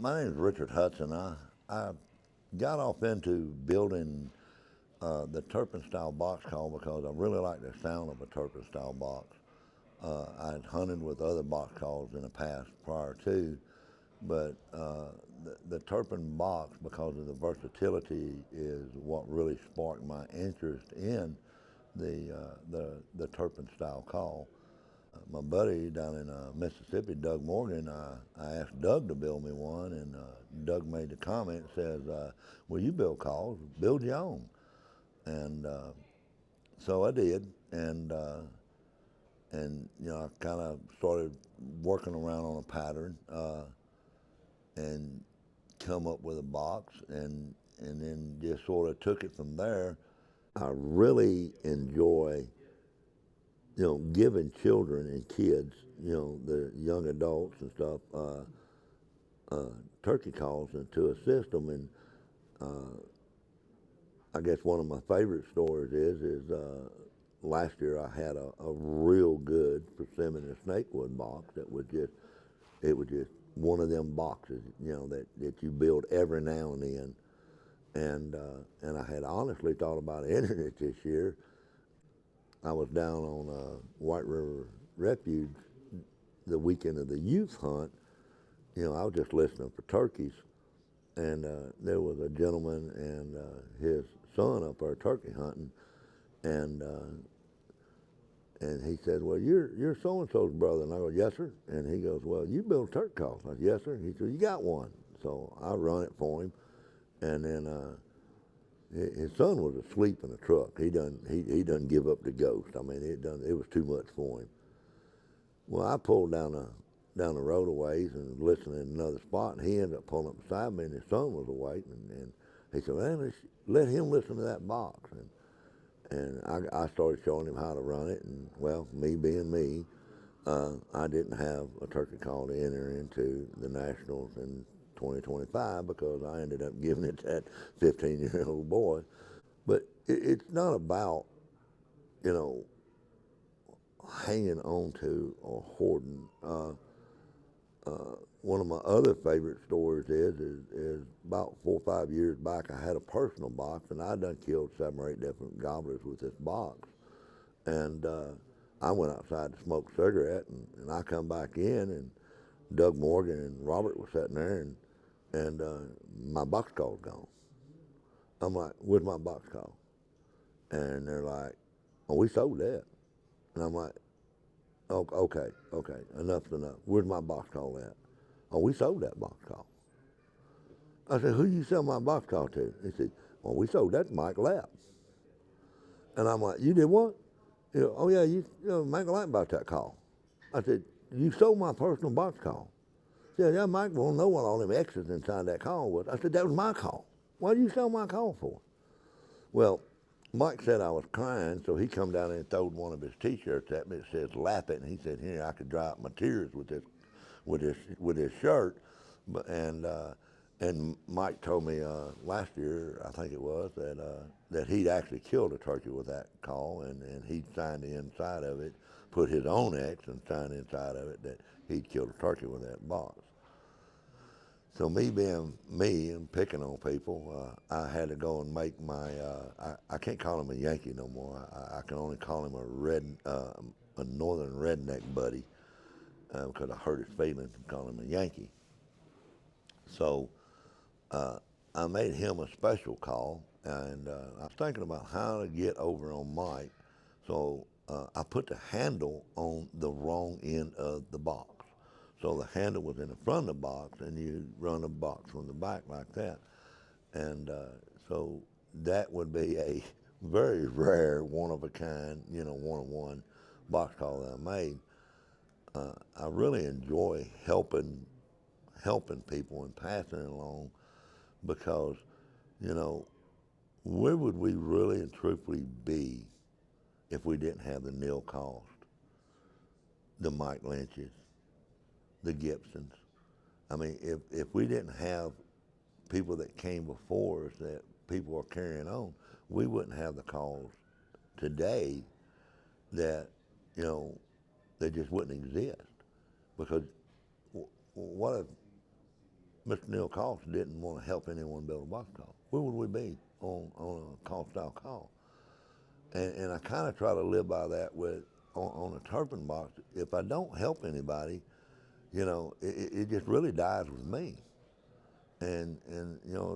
My name is Richard Hudson. I got off into building the Turpin style box call because I really like the sound of a Turpin style box. I'd hunted with other box calls in the past prior to, but the Turpin box, because of the versatility, is what really sparked my interest in the Turpin style call. My buddy down in Mississippi, Doug Morgan, I asked Doug to build me one, and Doug made the comment, says, well, you build calls, build your own. And so I did, and I kind of started working around on a pattern and come up with a box, and then just sort of took it from there. I really enjoy giving children and kids, the young adults and stuff, uh, turkey calls and to assist them. And I guess one of my favorite stories is last year I had a real good persimmon and snakewood box that was just one of them boxes, that you build every now and then. And I had honestly thought about entering it this year. I was down on White River Refuge the weekend of the youth hunt. I was just listening for turkeys, and there was a gentleman and his son up there turkey hunting, and and he said, "Well, you're so and so's brother," and I go, "Yes, sir." And he goes, "Well, you build turkey calls." I said, "Yes, sir." He said, "You got one." So I run it for him, and then his son was asleep in the truck. He done give up the ghost. I mean, it was too much for him. Well, I pulled down the road a ways and listened in another spot, and he ended up pulling up beside me, and his son was awake, and he said, "Man, let him listen to that box." And I started showing him how to run it, and well, me being me, I didn't have a turkey call to enter into the Nationals in 2025 because I ended up giving it to that 15-year-old boy. But it's not about, you know, hanging on to or hoarding. One of my other favorite stories is about 4 or 5 years back, I had a personal box, and I done killed 7 or 8 different gobblers with this box. And I went outside to smoke a cigarette, and I come back in, and Doug Morgan and Robert were sitting there, and my box call's gone. I'm like, "Where's my box call?" And they're like, "Oh, we sold that." And I'm like, "Oh, okay, enough's enough. Where's my box call at?" "Oh, we sold that box call." I said, "Who you sell my box call to?" He said, "Well, we sold that to Mike Lapp." And I'm like, "You did what?" "Oh yeah, Mike Lapp bought that call." I said, "You sold my personal box call." He said, "Yeah, Mike won't know what all them X's inside that call was." I said, "That was my call. What did you sell my call for?" Well, Mike said I was crying, so he come down and throwed one of his T-shirts at me that says "Lap It," and he said, "Here, I could dry up my tears with this shirt." And Mike told me last year, I think it was, that he'd actually killed a turkey with that call, and he'd signed the inside of it, put his own X and signed the inside of it that he'd killed a turkey with that box. So me being me and picking on people, I had to go and make I can't call him a Yankee no more. I can only call him a northern redneck buddy because I hurt his feelings and call him a Yankee. So uh, I made him a special call, and I was thinking about how to get over on Mike. So I put the handle on the wrong end of the box. So the handle was in the front of the box, and you run the box from the back like that. And so that would be a very rare, one of a kind, one-on-one box call that I made. I really enjoy helping people and passing it along because, you know, where would we really and truthfully be if we didn't have the Neil Cost, the Mike Lynch's, the Gibsons? I mean, if we didn't have people that came before us that people are carrying on, we wouldn't have the calls today that, you know, they just wouldn't exist. Because what if Mr. Neil Cost didn't want to help anyone build a box call. Where would we be on a call style call? And I kind of try to live by that with on a turpin box. If I don't help anybody, it just really dies with me. And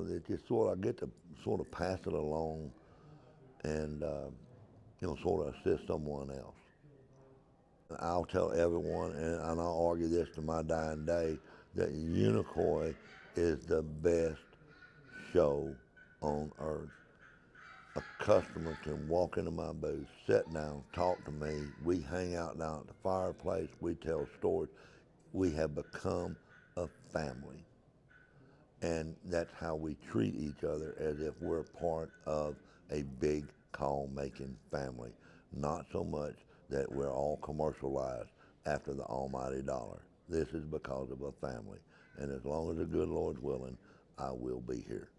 it just sort of I get to sort of pass it along and sort of assist someone else. I'll tell everyone, and I'll argue this to my dying day, that UniCoy is the best show on earth. A customer can walk into my booth, sit down, talk to me. We hang out down at the fireplace. We tell stories. We have become a family. And that's how we treat each other, as if we're part of a big call making family. Not so much that we're all commercialized after the almighty dollar. This is because of a family. And as long as the good Lord's willing, I will be here.